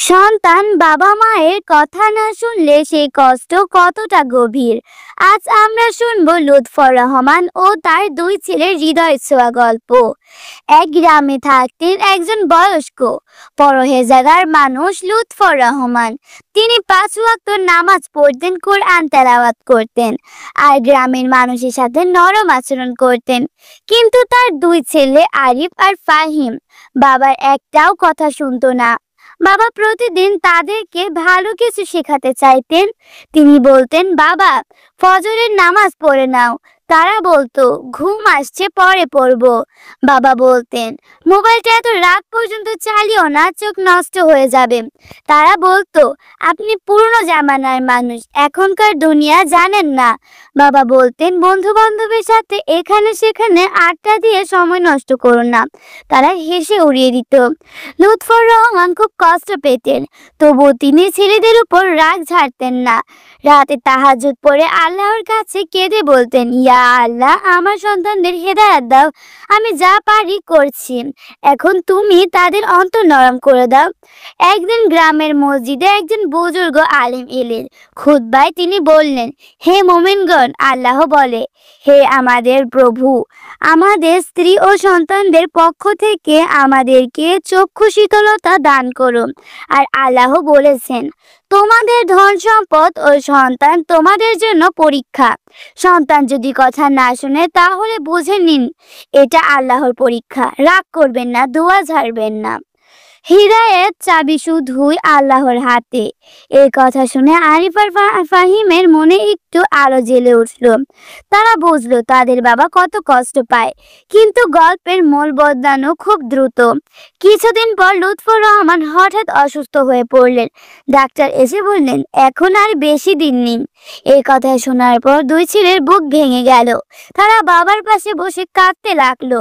সন্তান বাবা মায়ের কথা না শুনলে সেই কষ্ট কতটা গভীর। আজ আমরা শুনবো লুৎফর রহমান ও তার দুই ছেলের হৃদয় ছোঁয়া গল্প। এক গ্রামে থাকতেন একজন বয়স্ক পরহেজগার মানুষ লুৎফর রহমান। তিনি 5 ওয়াক্ত নামাজ পড়তেন, কোরআন তেলাওয়াত করতেন আর গ্রামের মানুষের সাথে নরম আচরণ করতেন। কিন্তু তার দুই ছেলে আরিফ আর ফাহিম বাবার একটাও কথা শুনতো না। বাবা প্রতিদিন তাদেরকে ভালো কিছু শেখাতে চাইতেন। তিনি বলতেন, বাবা ফজরের নামাজ পড়ে নাও। তারা বলতো, ঘুম আসছে, পরে পড়বো। বাবা বলতেন, মোবাইলটা এত রাত পর্যন্ত চালিও না, চোখ নষ্ট হয়ে যাবে। তারা বলতো, আপনি পুরনো জামানার মানুষ, এখনকার দুনিয়া জানেন না। বাবা বলতেন, বন্ধু বান্ধবের সাথে এখানে সেখানে আড্ডা দিয়ে সময় নষ্ট করো না। তারা হেসে উড়িয়ে দিত। লুৎফর রহমান খুব কষ্ট পেতেন, তবুও তিনি ছেলেদের উপর রাগ ঝাড়তেন না। রাতে তাহাজ্জুদ পড়ে আল্লাহর কাছে কেঁদে বলতেন, ইয়া আল্লাহ, আমার সন্তানদের হেদায়েত দাও। আমি যা পারি করছি, এখন তুমি তাদের অন্তর নরম করে দাও। একদিন গ্রামের মসজিদে একজন বুজুর্গ আলেম এলেন। খুতবায় তিনি বললেন, হে মুমিনগণ, আল্লাহ বলে, হে আমাদের প্রভু, আমাদের স্ত্রী ও সন্তানদের পক্ষ থেকে আমাদেরকে চক্ষু শীতলতা দান করুন। আর আল্লাহ বলেছেন, তোমাদের ধন সম্পদ ও সন্তান তোমাদের জন্য পরীক্ষা। সন্তান যদি কথা না শুনে তাহলে বুঝে নিন এটা আল্লাহর পরীক্ষা। রাগ করবেন না, দোয়া ঝাড়বেন না। হিদায়াত চাবি শুধুই আল্লাহর হাতে। এই কথা শুনে আরিফ আর ফাহিমের মনে একটু আলো জ্বলে উঠল। তারা বুঝলো তাদের বাবা কত কষ্ট পায়। কিন্তু গল্পের মোড় বদলানো খুব দ্রুত। কিছুদিন পর লুৎফর রহমান হঠাৎ অসুস্থ হয়ে পড়লেন। ডাক্তার এসে বললেন, এখন আর বেশি দিন নেই। এই কথা শোনার পর দুই ছেলের বুক ভেঙে গেল। তারা বাবার পাশে বসে কাঁদতে লাগলো।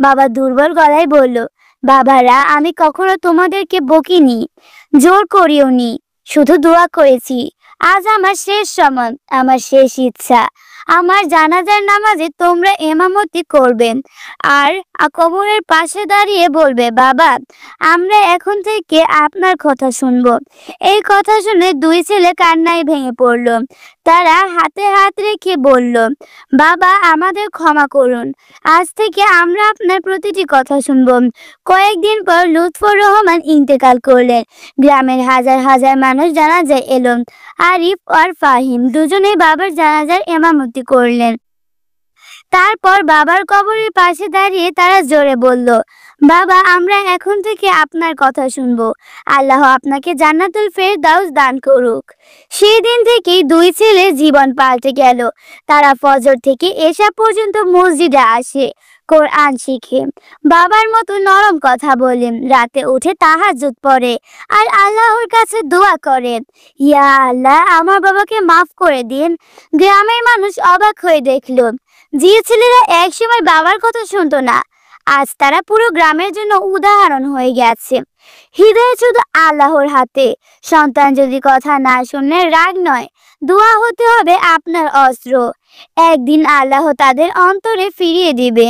বাবা দুর্বল গলায় বলল, বাবারা, আমি কখনো তোমাদেরকে বকিনি, জোর করিওনি, শুধু দোয়া করেছি। আজ আমার শেষ সময়, আমার শেষ ইচ্ছা, আমার জানাজার নামাজে তোমরা ইমামতি করবেন আর কবরের পাশে দাঁড়িয়ে বলবে, বাবা আমরা এখন থেকে আপনার কথা শুনবো। এই কথা শুনে দুই ছেলে কান্নায় ভেঙে পড়ল। তারা হাতে হাত রেখে বলল, বাবা আমাদের ক্ষমা করুন, আজ থেকে আমরা আপনার প্রতিটি কথা শুনব। কয়েকদিন পর লুৎফর রহমান ইন্তেকাল করলেন। গ্রামের হাজার হাজার মানুষ জানাজায় এলো। আরিফ আর ফাহিম দুজনেই বাবার জানাজার ইমামতি করলেন। তারপর বাবার কবরের পাশে দাঁড়িয়ে তারা জোরে বলল, বাবা আমরা এখন থেকে আপনার কথা শুনবো। আল্লাহ আপনাকে জান্নাতুল ফেরদাউস দান করুক। সেই দিন থেকেই দুই ছেলে জীবন পাল্টে গেল। তারা ফজর থেকে এশা পর্যন্ত মসজিদে আসে, কোরআন শিখে, বাবার মতো নরম কথা বলেন, রাতে উঠে তাহাজ্জুদ পড়ে আর আল্লাহর কাছে দোয়া করেন, ইয়া আল্লাহ আমার বাবাকে মাফ করে দিন। গ্রামের মানুষ অবাক হয়ে দেখল, যে ছেলেরা একসময় বাবার কথা শুনতো না, আজ তারা পুরো গ্রামের জন্য উদাহরণ হয়ে গেছে। হৃদয় শুধু আল্লাহর হাতে। সন্তান যদি কথা না শুনে, রাগ নয়, দোয়া হতে হবে আপনার অস্ত্র। একদিন আল্লাহ তাদের অন্তরে ফিরিয়ে দিবে,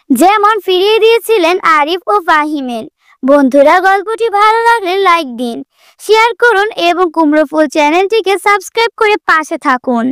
যেমন ফিরিয়ে দিয়েছিলেন আরিফ ও ফাহিমের। বন্ধুরা, গল্পটি ভালো লাগলে লাইক দিন, শেয়ার করুন এবং কুমড়ো ফুল চ্যানেলটিকে সাবস্ক্রাইব করে পাশে থাকুন।